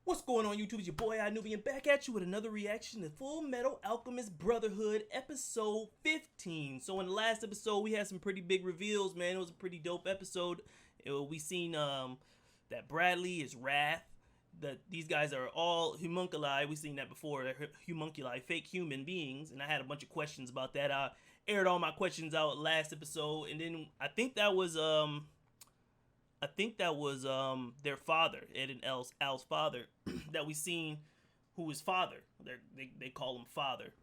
What's going on YouTube? It's your boy OddNoobian back at you with another reaction to FullMetal Alchemist Brotherhood episode 15. So in the last episode we had some pretty big reveals, man. It was a pretty dope episode. We seen that Bradley is Wrath, that these guys are all homunculi. We've seen that before. They're homunculi, fake human beings, and I had a bunch of questions about that. I aired all my questions out last episode, and then I think that was their father, Ed and Al's father, that we seen, who is father. They call him father.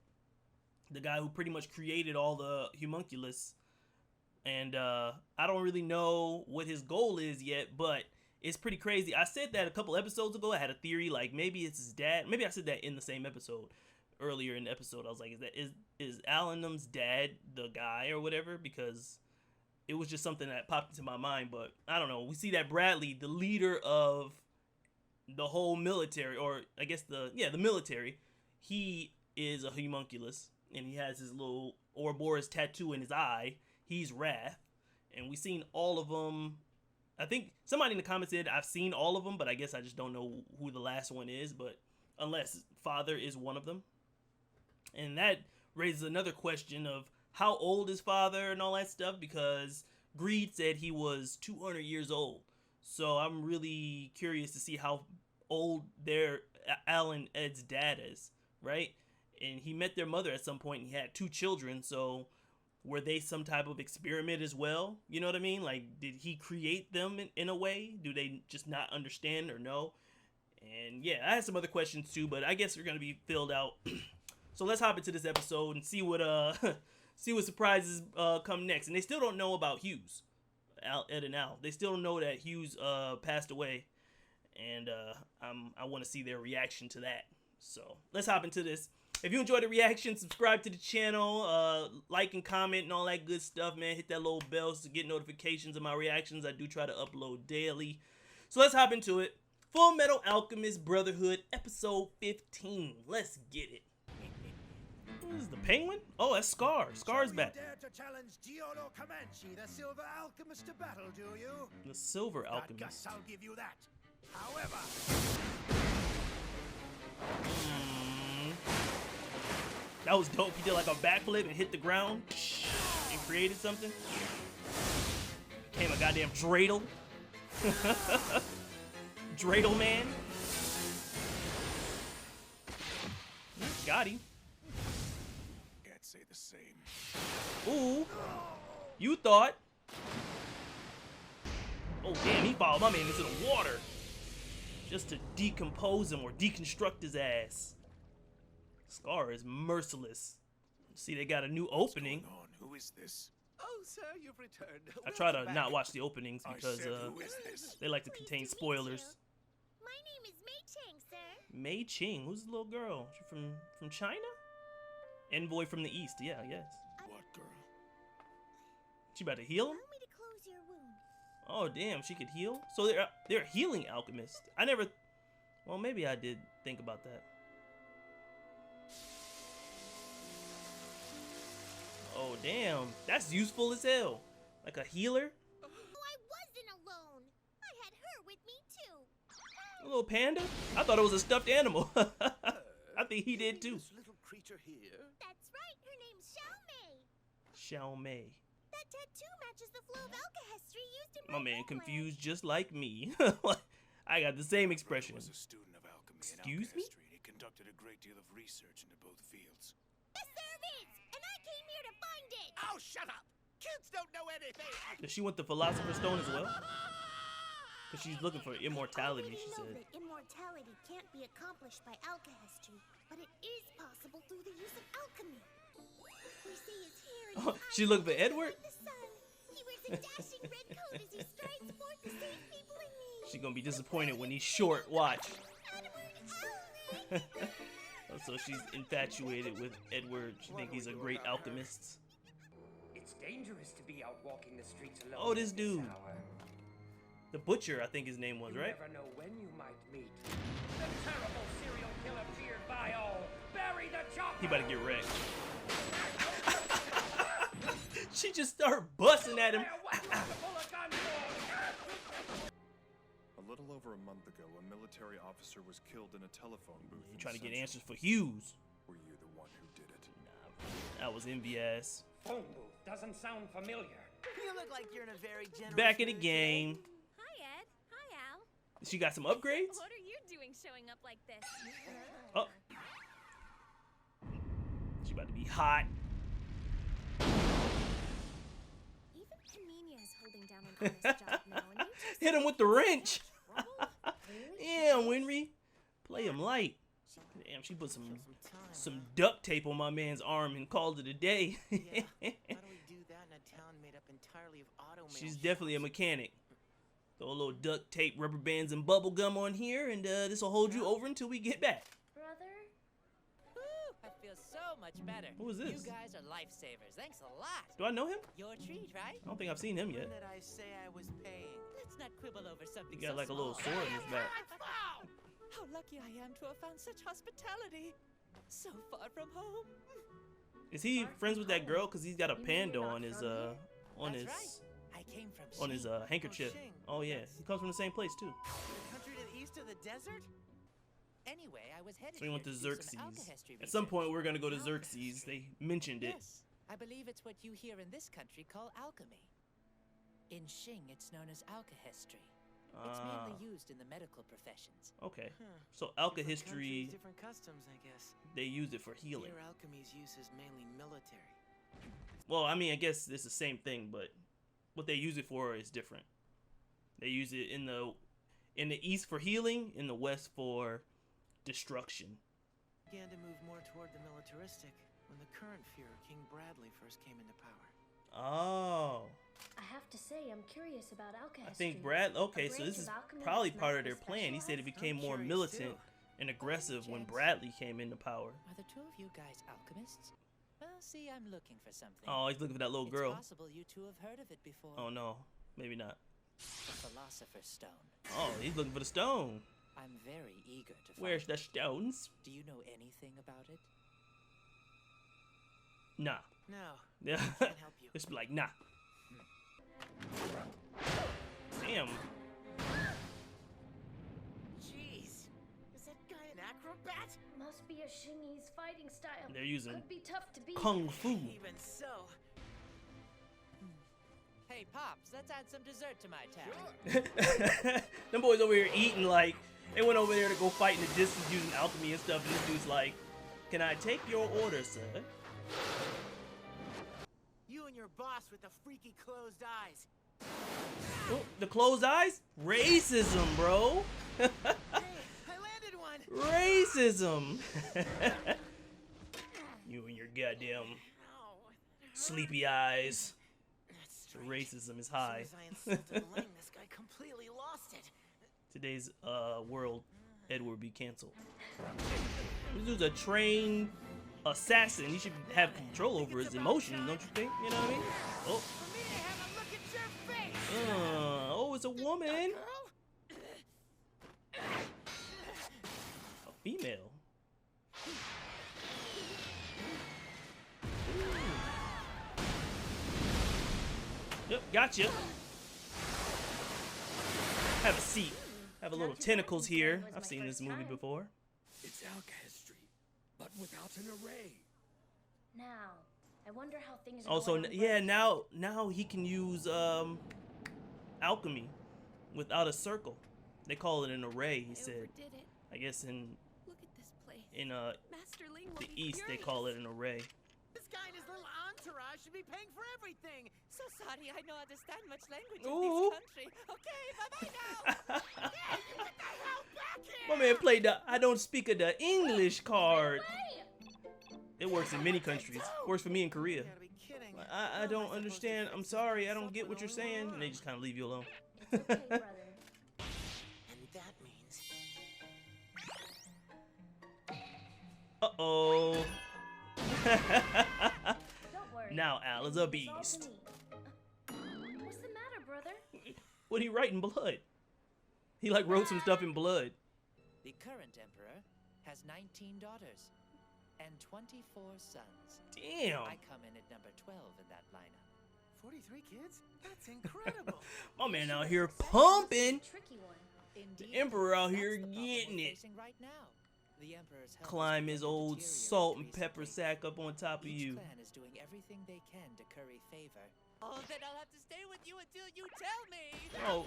The guy who pretty much created all the homunculus. And I don't really know what his goal is yet, but it's pretty crazy. I said that a couple episodes ago. I had a theory, like maybe it's his dad. Maybe I said that in the same episode. Earlier in the episode, I was like, is Alanum's dad the guy or whatever? Because it was just something that popped into my mind, but I don't know. We see that Bradley, the leader of the whole military, or I guess the military, he is a homunculus, and he has his little Ouroboros tattoo in his eye. He's Wrath, and we seen all of them. I think somebody in the comments said I've seen all of them, but I guess I just don't know who the last one is, but unless Father is one of them. And that raises another question of how old is Father and all that stuff, because Greed said he was 200 years old. So I'm really curious to see how old their Alan Ed's dad is, right? And he met their mother at some point and he had 2 children, so were they some type of experiment as well? You know what I mean? Like, did he create them in a way? Do they just not understand or know? And yeah, I had some other questions too, but I guess they're going to be filled out. So let's hop into this episode and see what see what surprises come next. And they still don't know about Hughes, Ed and Al. They still don't know that Hughes passed away, and I want to see their reaction to that. So let's hop into this. If you enjoyed the reaction, subscribe to the channel, like and comment and all that good stuff, man. Hit that little bell to get notifications of my reactions. I do try to upload daily. So let's hop into it. FullMetal Alchemist Brotherhood episode 15. Let's get it. What is the penguin? Oh, that's Scar. Scar's back. You dare to challenge Giolo Comanche, the Silver Alchemist, to battle, do you? The Silver Alchemist. Guess I'll give you that. However, that was dope. He did like a backflip and hit the ground and created something. Became a goddamn dreidel. Dreidel man. Got him. say the same. Ooh, you thought. Oh damn, he followed my man into the water just to decompose him or deconstruct his ass. Scar is merciless. See, they got a new opening. What's going on? Who is this? Oh, sir, you've returned. I try to not watch the openings because who is this? they like to contain spoilers. My name is Mei Ching, sir. Mei Ching, who's the little girl? She from China? Envoy from the East, yeah, yes. What girl? She about to heal him? Allow me to close your wound. Oh damn, she could heal? So they're healing alchemists. I never, well maybe I did think about that. Oh damn, that's useful as hell. Like a healer? Oh, I wasn't alone. I had her with me too. A little panda? I thought it was a stuffed animal. I think he did too. This little creature here. That's right, her name's Xiao Mei. Xiao Mei. That tattoo matches the flow of alchemy used in My man homeland. confused just like me. I got the same expression. Was a student of alchemy and Excuse me? alchemy. He conducted a great deal of research into both fields. Yes, there it is, and I came here to find it. Oh, shut up! Kids don't know anything. Does she want the Philosopher's Stone as well? Because she's looking for immortality, she I know said. that immortality can't be accomplished by alchemy, but it is possible through the use of alchemy. We see his hair and Oh, his she eyes looking for Edward? like the sun. He wears a dashing red coat as he strides forth to save people in need. She's gonna be disappointed when he's short. Watch. Edward, Oh, so she's infatuated with Edward. She thinks he's a great alchemist. It's dangerous to be out walking the streets alone. Oh, this at dude. hour. The Butcher, I think his name was, You right? never know when you might meet the terrible serial killer feared by all. Bury the chopper. He about to get wrecked. She just started busting at him. Fire, what you have to pull a gun for? A little over a month ago, a military officer was killed in a telephone booth. You in trying to get Central. answers for Hughes? Were you the one who did it? Nah, that was envious. Phone booth doesn't sound familiar. You look like you're in a very generous Back in the mood game. Hi, Ed. Hi, Al. She got some upgrades? What are you doing showing up like this? Oh. She about to be hot. Even Panina is holding down an honest job now, and you just Hit him with the wrench. really? Damn, Winry. Play him light. Damn, she put some duct tape on my man's arm and called it a day. Yeah. How do we do that in a town made up entirely of auto She's definitely a mechanic. Throw a little duct tape, rubber bands, and bubble gum on here, and this will hold you over until we get back. Brother? Woo, I feel so much better. Who is this? You guys are lifesavers. Thanks a lot. Do I know him? Your treat, right? I don't think I've seen him yet. When did I say I was paying? Let's not quibble over something He got so like a little small. sword in his back. How lucky I am to have found such hospitality. So far from home. Is he friends with that girl? Cause he's got a panda on his That's right. I came from Shing. handkerchief. Shing. Oh yeah, he comes from the same place too. The country to the east of the desert? Anyway, I was headed So he went to here do some Xerxes. alchemy At some research. point we're gonna go to Xerxes. They mentioned it. Yes, I believe it's what you here in this country call alchemy. In Shing, it's known as alchemy. It's Ah, mainly used in the medical professions. okay. Huh. So Different alchemy, countries, different customs, I guess. they use it for healing. Here, alchemy's use is mainly military. Well, I mean, I guess it's the same thing, but what they use it for is different. They use it in the east for healing, in the west for destruction. Began to move more toward the militaristic when the current Führer, King Bradley, first came into power. Oh, I have to say, I'm curious about alchemy. I think Brad. Okay, so this is probably part of their plan. He said it became more curious, militant too. and aggressive when Chance. Bradley came into power. Are the two of you guys alchemists? Well, see, I'm looking for something. Oh, he's looking for that little It's girl. possible you two have heard of it before. Oh no, maybe not. The Philosopher's Stone. Oh, he's looking for the stone. I'm very eager to find Where's it. the stones? Do you know anything about it? Nah. No, Yeah. can't help you. Just be like, nah. Damn. Jeez, is that guy an acrobat? Must be a Shingese fighting style. They're using Could be tough to beat. kung fu. Even so, Hey, Pops, let's add some dessert to my tab. Them boys over here eating like they went over there to go fight in the distance using alchemy and stuff. And this dude's like, "Can I take your order, sir?" you and your boss with the freaky closed eyes. Oh, the closed eyes? Racism, bro. Hey, I landed one. Racism. You and your goddamn Ow, that hurt. sleepy eyes. That's The strange. racism is As high. soon as I insulted Ling, this guy completely lost it. Today's world, Edward be canceled. This dude's a trained assassin. He should have control over his emotions, don't you think? You know what I mean? Oh, For me to have a look at your face. oh, it's a woman, Girl? a female. Yep, gotcha. Have a seat. Have a little tentacles here. I've seen this movie before. It's alchemy, but without an array. Now, I wonder how things are Also, going on yeah, Brother. now he can use alchemy without a circle. They call it an array. He said. Overdid it. I guess in Look at this place. Master Ling will the be East they furious. call it an array. This guy and his little entourage should be paying for everything. So sorry, I don't understand much language Ooh. in this country. Okay, bye-bye now. Get the hell back here! My man played the I don't speak of the English card. Hey! It works in many countries. Works for me in Korea. You gotta be kidding. I How am don't supposed to understand. fix I'm this sorry. I up don't get with what you're only saying. one And they arm? just kind of leave you alone. It's okay, brother. And that means Uh-oh. Don't worry. Now Al is a It's all to beast. me. What's the matter, brother? What he write in blood? He like wrote some stuff in blood. The current emperor has 19 daughters and 24 sons. Damn. I come in at number 12 in that lineup. 43 kids? That's incredible. My man out here pumping. Tricky one. Indeed, Emperor out that's here the problem getting we're it. facing right now. The Emperor's health Climb has his begun to old deteriorate salt and pepper recently. sack up on top of Each you. clan is doing everything they can to curry favor. Oh, then I'll have to stay with you until you tell me. Oh,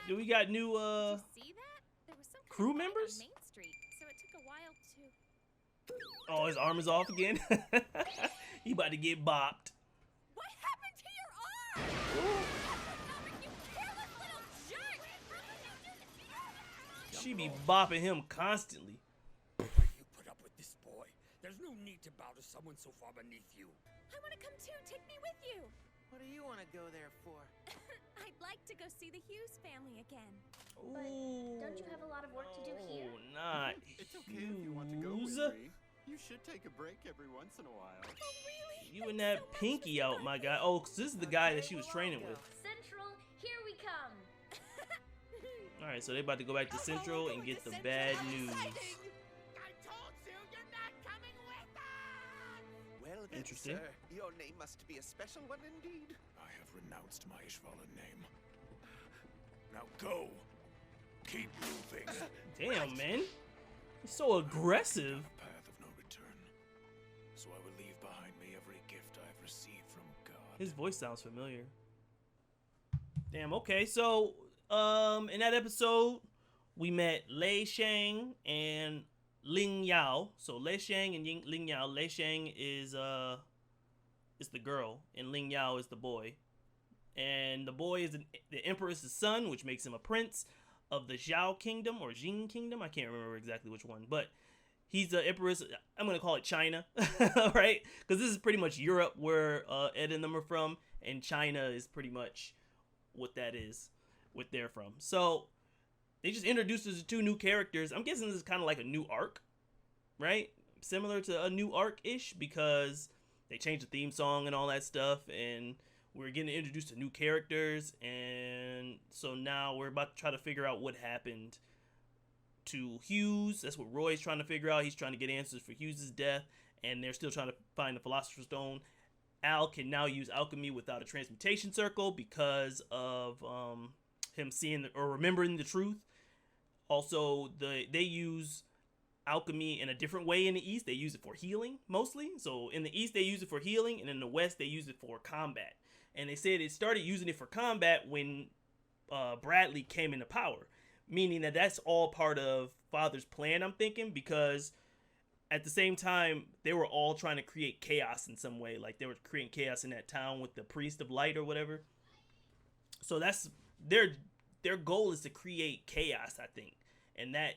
do we got new Did you see that? There was some kind crew of fight members? on Main Street, so it took a while to. Oh, his arm is off again. He about to get bopped. What happened to your arm? You careless little jerk! How could you do this? She be bopping him constantly. Why do you put up with this boy? There's no need to bow to someone so far beneath you. I want to come too. Take me with you. What do you want to go there for? I'd like to go see the Hughes family again. Ooh. Don't you have a lot of work to do here? Oh, not It's okay if you want to go Hughes. with me. You should take a break every once in a while. Oh, really? You and Thanks that so much, pinky Mr. out, my Garfield. guy. Oh, 'cause this is the guy that she was Okay, training well, with. I'll go. Central, here we come. All right, so they about to go back to Central and get the bad news. I told you, you're not coming with us! Well then, Interesting. sir, your name must be a special one indeed. I have renounced my Ishvalan name. Now go. Keep moving. Damn, man. He's so aggressive. Path of no return. So I will leave behind me every gift I have received from God. His voice sounds familiar. Damn, okay. So, in that episode, we met Lei Shang and Ling Yao. So Lei Shang and Ling Yao. Lei Shang is the girl, and Ling Yao is the boy. And the boy is the emperor's son, which makes him a prince of the Zhao Kingdom or Jing Kingdom. I can't remember exactly which one, but he's the empress. I'm gonna call it China, right? Because this is pretty much Europe, where Ed and them are from, and China is pretty much what that is, what they're from. So they just introduced us to two new characters. I'm guessing this is kind of like a new arc, right? Similar to a new arc-ish, because they changed the theme song and all that stuff, and we're getting introduced to new characters, and so now we're about to try to figure out what happened to Hughes. That's what Roy's trying to figure out. He's trying to get answers for Hughes' death, and they're still trying to find the Philosopher's Stone. Al can now use alchemy without a transmutation circle because of him seeing or remembering the truth. Also, they use alchemy in a different way in the East. They use it for healing mostly. So in the East they use it for healing, and in the West they use it for combat. And they said it started using it for combat when Bradley came into power, meaning that that's all part of Father's plan, I'm thinking, because at the same time they were all trying to create chaos in some way. Like they were creating chaos in that town with the Priest of Light or whatever. So that's their goal is to create chaos, I think, and that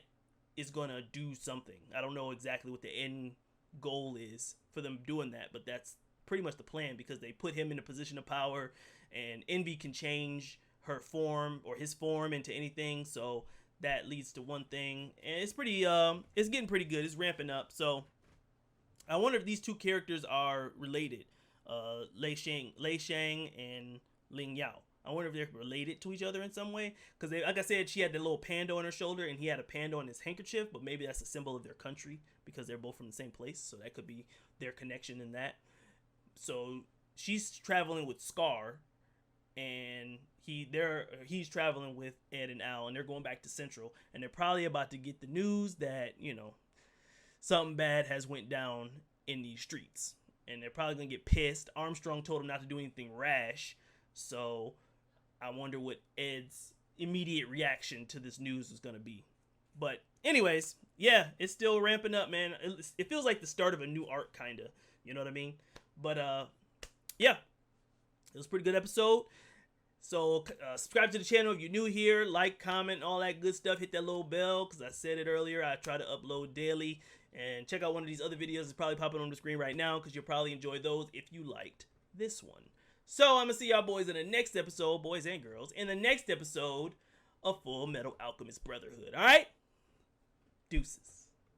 is gonna do something. I don't know exactly what the end goal is for them doing that, but that's pretty much the plan, because they put him in a position of power, and Envy can change her form or his form into anything, so that leads to one thing, and it's pretty it's getting pretty good. It's ramping up. So I wonder if these two characters are related, Lei Shang and Ling Yao. I wonder if they're related to each other in some way, because like I said, she had the little panda on her shoulder and he had a panda on his handkerchief, but maybe that's a symbol of their country because they're both from the same place, so that could be their connection in that. So she's traveling with Scar, and he's traveling with Ed and Al, and they're going back to Central, and they're probably about to get the news that, you know, something bad has went down in these streets, and they're probably gonna get pissed. Armstrong told them not to do anything rash, so I wonder what Ed's immediate reaction to this news is gonna be. But anyways, yeah, it's still ramping up, man. It feels like the start of a new arc, kinda, you know what I mean? But yeah, it was a pretty good episode. So subscribe to the channel if you're new here, like, comment, all that good stuff. Hit that little bell, because I said it earlier, I try to upload daily. And check out one of these other videos that's probably popping on the screen right now, because you'll probably enjoy those if you liked this one. So I'm gonna see y'all boys in the next episode, boys and girls, in the next episode of FullMetal Alchemist Brotherhood. All right, deuces.